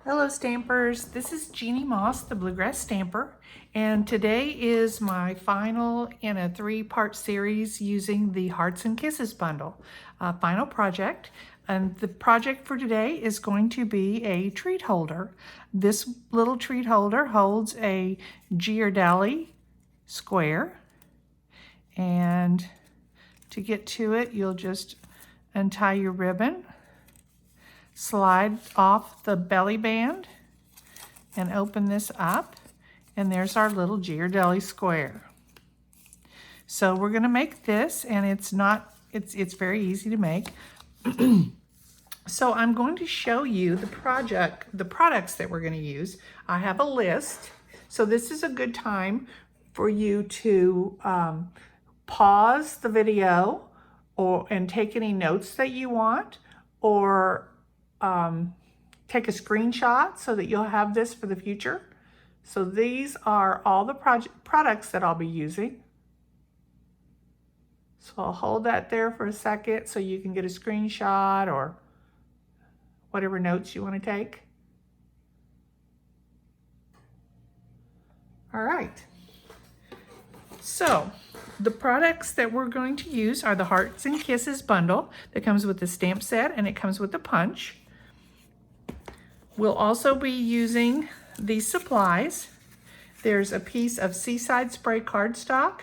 Hello Stampers, this is Jeannie Moss, the Bluegrass Stamper, and today is my final in a 3-part series using the Hearts and Kisses bundle, final project. And the project for today is going to be a treat holder. This little treat holder holds a Ghirardelli Square, and to get to it you'll just untie your ribbon, slide off the belly band and open this up, and there's our little Ghirardelli Square. So we're going to make this, and it's very easy to make. So I'm going to show you the products that we're going to use. I have a list, so this is a good time for you to pause the video and take any notes that you want, or take a screenshot so that you'll have this for the future. So these are all the products that I'll be using. So I'll hold that there for a second so you can get a screenshot or whatever notes you want to take. All right. So the products that we're going to use are the Hearts and Kisses bundle that comes with the stamp set, and it comes with the punch. We'll also be using these supplies. There's a piece of Seaside Spray cardstock.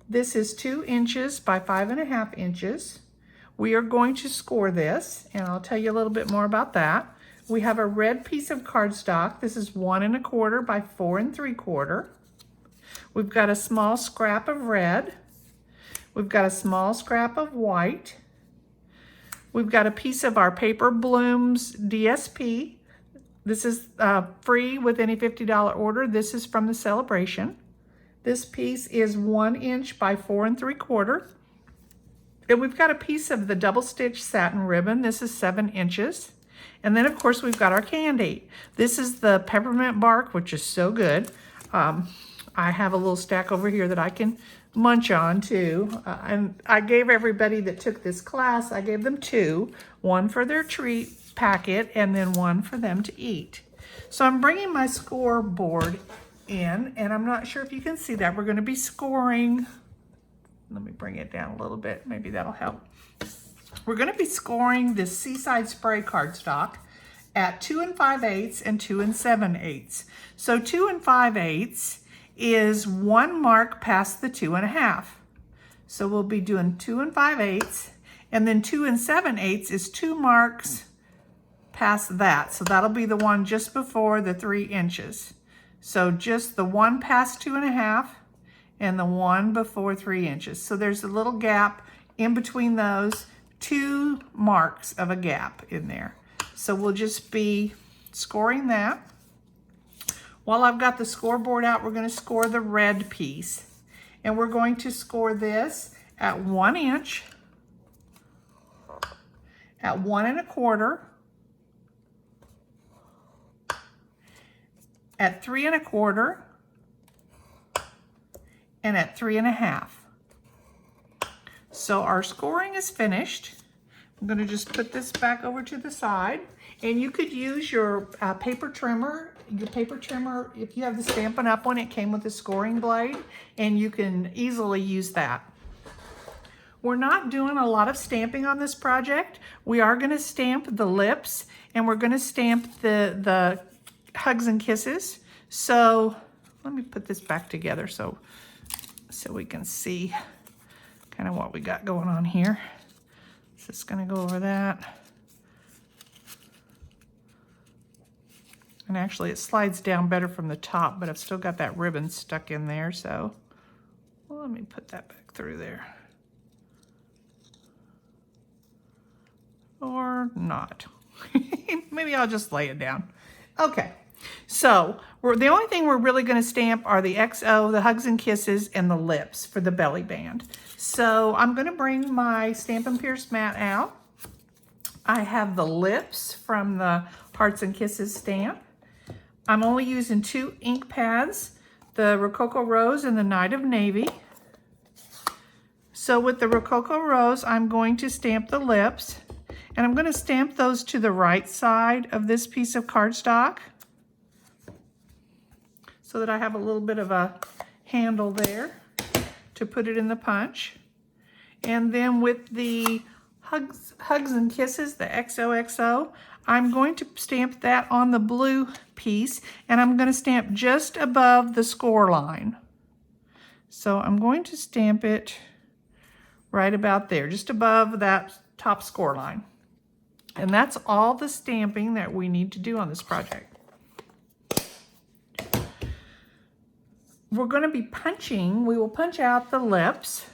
This is 2 inches by 5.5 inches. We are going to score this, and I'll tell you a little bit more about that. We have a red piece of cardstock. This is 1 1/4 by 4 3/4. We've got a small scrap of red. We've got a small scrap of white. We've got a piece of our Paper Blooms DSP. This is free with any $50 order. This is from the celebration. This piece is 1 inch by 4 3/4. And we've got a piece of the double stitch satin ribbon. This is 7 inches. And then of course we've got our candy. This is the peppermint bark, which is so good. I have a little stack over here that I can munch on too. And I gave everybody that took this class, I gave them 2, one for their treat packet and then one for them to eat. So I'm bringing my scoreboard in, and I'm not sure if you can see that. We're going to be scoring. Let me bring it down a little bit. Maybe that'll help. We're going to be scoring this Seaside Spray cardstock at 2 5/8 and 2 7/8. So 2 5/8 is 1 mark past the 2 1/2. So we'll be doing 2 5/8, and then 2 7/8 is 2 marks past that. So that'll be the one just before the 3 inches. So just the one past 2 1/2 and the one before 3 inches. So there's a little gap in between those, 2 marks of a gap in there. So we'll just be scoring that. While I've got the scoreboard out, we're going to score the red piece. And we're going to score this at 1 inch, at 1 1/4, at 3 1/4, and at 3 1/2. So our scoring is finished. I'm going to just put this back over to the side, and you could use your paper trimmer. Your paper trimmer, if you have the Stampin' Up! One, it came with a scoring blade, and you can easily use that. We're not doing a lot of stamping on this project. We are going to stamp the lips, and we're going to stamp the Hugs and Kisses. So let me put this back together so we can see kind of what we got going on here. Just going to go over that. And actually it slides down better from the top, but I've still got that ribbon stuck in there, so let me put that back through there. Or not. Maybe I'll just lay it down. Okay, so the only thing we're really going to stamp are the XO, the Hugs and Kisses, and the lips for the belly band. So I'm going to bring my Stampin' Pierce mat out. I have the lips from the Hearts and Kisses stamp. I'm only using 2 ink pads, the Rococo Rose and the Night of Navy. So with the Rococo Rose, I'm going to stamp the lips, And I'm going to stamp those to the right side of this piece of cardstock so that I have a little bit of a handle there to put it in the punch. And then with the Hugs and Kisses, the XOXO, I'm going to stamp that on the blue piece, and I'm going to stamp just above the score line. So I'm going to stamp it right about there, just above that top score line. And that's all the stamping that we need to do on this project. We're going to be punching, we will punch out the lips,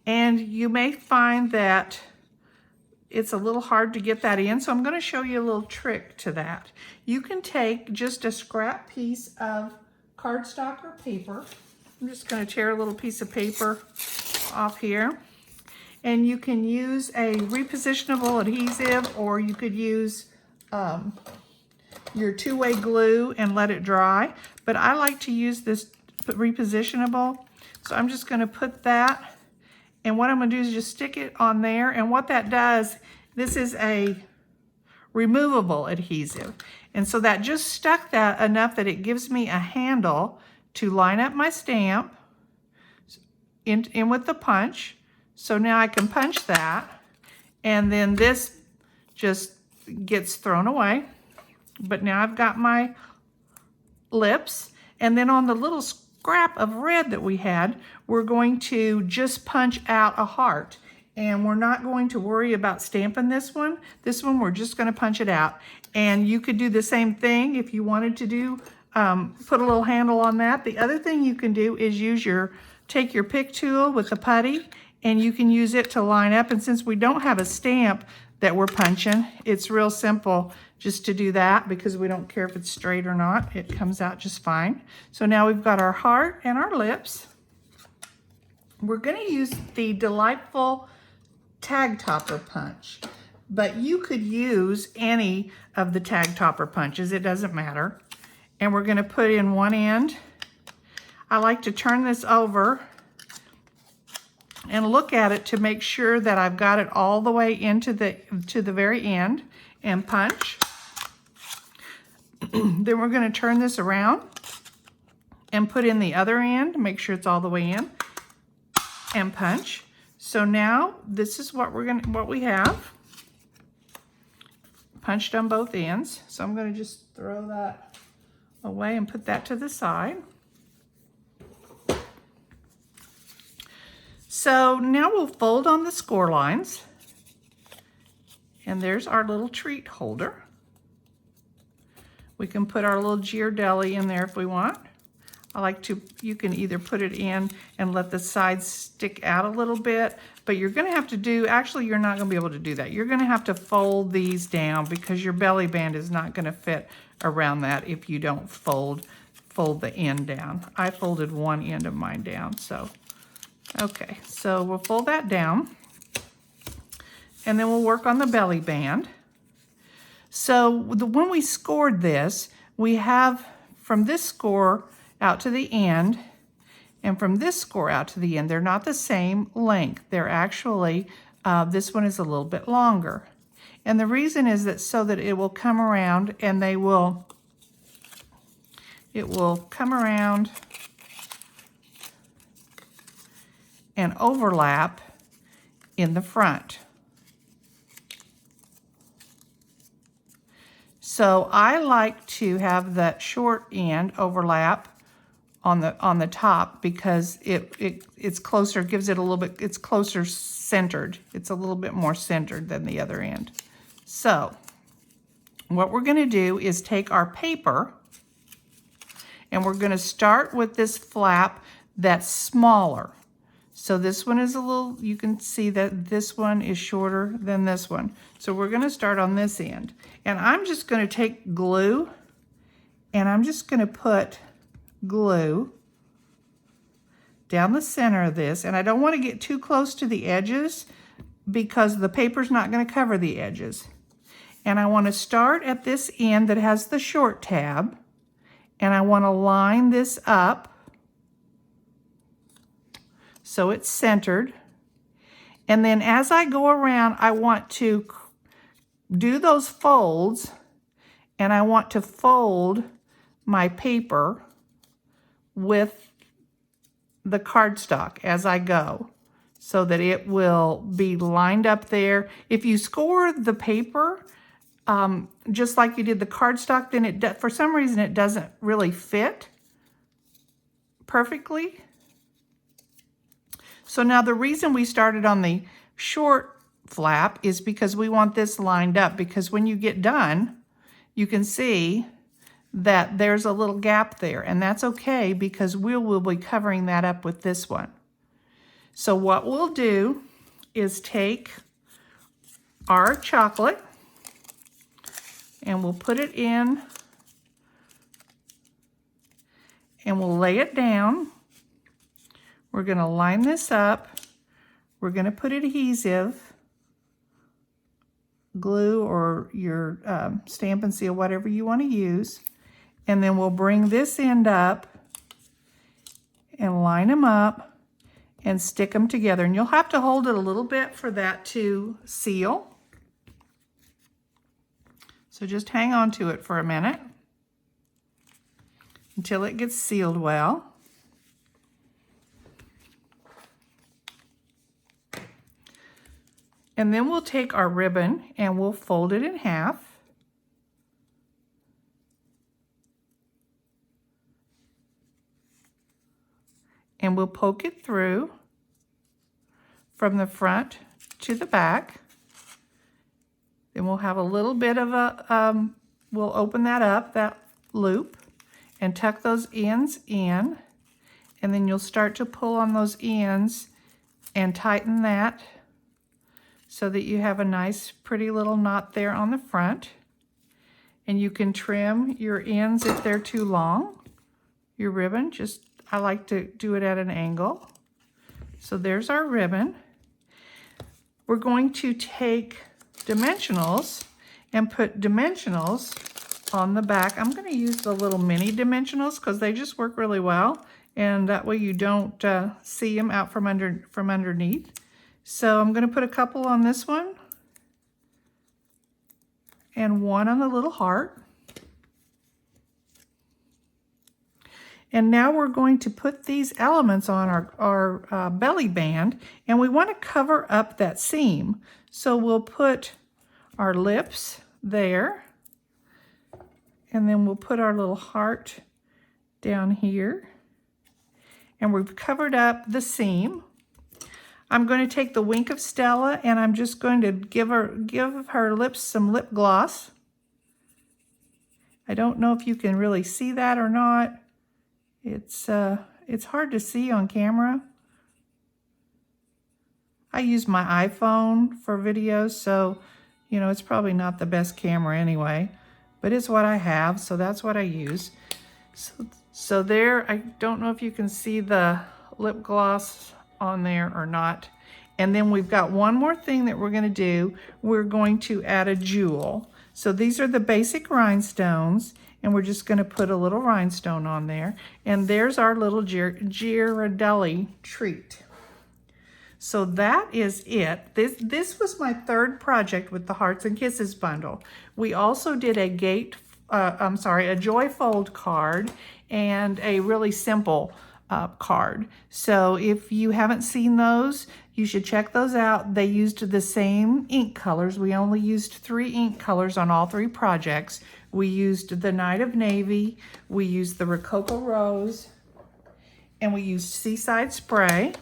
and you may find that it's a little hard to get that in, so I'm going to show you a little trick to that. You can take just a scrap piece of cardstock or paper. I'm just going to tear a little piece of paper off here. And you can use a repositionable adhesive, or you could use your two-way glue and let it dry. But I like to use this repositionable. So I'm just going to put that, and what I'm going to do is just stick it on there. And what that does, this is a removable adhesive. And so that just stuck that enough that it gives me a handle to line up my stamp in with the punch. So now I can punch that, and then this just gets thrown away. But now I've got my lips, and then on the little scrap of red that we had, we're going to just punch out a heart. And we're not going to worry about stamping this one. This one, we're just going to punch it out. And you could do the same thing if you wanted to do, put a little handle on that. The other thing you can do is take your pick tool with the putty, and you can use it to line up. And since we don't have a stamp that we're punching, it's real simple just to do that, because we don't care if it's straight or not. It comes out just fine. So now we've got our heart and our lips. We're going to use the Delightful Tag Topper punch, but you could use any of the tag topper punches. It doesn't matter. And we're going to put in one end. I like to turn this over and look at it to make sure that I've got it all the way into to the very end, and punch. Then we're going to turn this around and put in the other end, make sure it's all the way in, and punch. So now this is what we have punched on both ends. So I'm going to just throw that away and put that to the side. So now we'll fold on the score lines, and there's our little treat holder. We can put our little Ghirardelli in there if we want. You can either put it in and let the sides stick out a little bit, but you're going to have to you're not going to be able to do that. You're going to have to fold these down, because your belly band is not going to fit around that if you don't fold the end down. I folded one end of mine down, so. Okay, so we'll fold that down, and then we'll work on the belly band. So when we scored this, we have from this score out to the end, and from this score out to the end, they're not the same length. They're actually, this one is a little bit longer. And the reason is that so that it will come around, and it will come around and overlap in the front. So I like to have that short end overlap on the top, because it's closer, gives it a little bit, it's closer centered. It's a little bit more centered than the other end. So what we're going to do is take our paper, and we're going to start with this flap that's smaller. So this one is you can see that this one is shorter than this one. So we're going to start on this end. And I'm just going to take glue, and I'm just going to put glue down the center of this. And I don't want to get too close to the edges, because the paper's not going to cover the edges. And I want to start at this end that has the short tab, and I want to line this up so it's centered. And then as I go around, I want to do those folds, and I want to fold my paper with the cardstock as I go, so that it will be lined up there. If you score the paper, just like you did the cardstock, then for some reason it doesn't really fit perfectly. So now the reason we started on the short flap is because we want this lined up, because when you get done, you can see that there's a little gap there, and that's okay because we will be covering that up with this one. So what we'll do is take our chocolate and we'll put it in and we'll lay it down. We're going to line this up. We're going to put adhesive, glue, or your stamp and seal, whatever you want to use. And then we'll bring this end up and line them up and stick them together. And you'll have to hold it a little bit for that to seal. So just hang on to it for a minute until it gets sealed well. And then we'll take our ribbon and we'll fold it in half. And we'll poke it through from the front to the back. Then we'll have a little bit of a, we'll open that up, that loop, and tuck those ends in. And then you'll start to pull on those ends and tighten that so that you have a nice pretty little knot there on the front. And you can trim your ends if they're too long. Your ribbon, I like to do it at an angle. So there's our ribbon. We're going to take dimensionals and put dimensionals on the back. I'm going to use the little mini dimensionals because they just work really well, and that way you don't see them out from underneath. So I'm going to put a couple on this one and one on the little heart. And now we're going to put these elements on our belly band, and we want to cover up that seam. So we'll put our lips there, and then we'll put our little heart down here, and we've covered up the seam. I'm going to take the Wink of Stella, and I'm just going to give her lips some lip gloss. I don't know if you can really see that or not. It's hard to see on camera. I use my iPhone for videos, so you know it's probably not the best camera anyway, but it's what I have, so that's what I use. So there, I don't know if you can see the lip gloss on there or not. And then we've got one more thing that we're going to do. We're going to add a jewel. So these are the basic rhinestones, and we're just going to put a little rhinestone on there. And there's our little Ghirardelli treat. So that is it. This was my third project with the Hearts and Kisses bundle. We also did a a Joy Fold card and a really simple card. So if you haven't seen those, you should check those out. They used the same ink colors. We only used 3 ink colors on all 3 projects. We used the Night of Navy, we used the Rococo Rose, and we used Seaside Spray.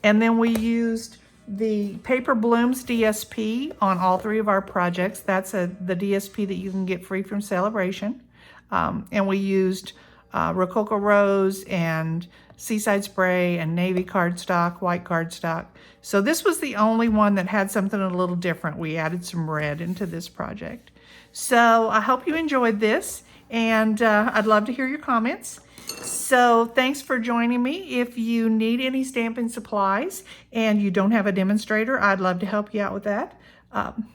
And then we used the Paper Blooms DSP on all 3 of our projects. That's the DSP that you can get free from Celebration. And we used Rococo Rose and Seaside Spray and Navy cardstock, white cardstock. So this was the only one that had something a little different. We added some red into this project. So I hope you enjoyed this, and I'd love to hear your comments. So thanks for joining me. If you need any stamping supplies and you don't have a demonstrator, I'd love to help you out with that.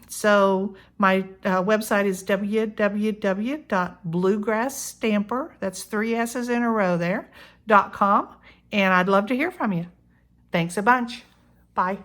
So my website is www.bluegrassstamper, that's 3 S's in a row there, .com, and I'd love to hear from you. Thanks a bunch. Bye.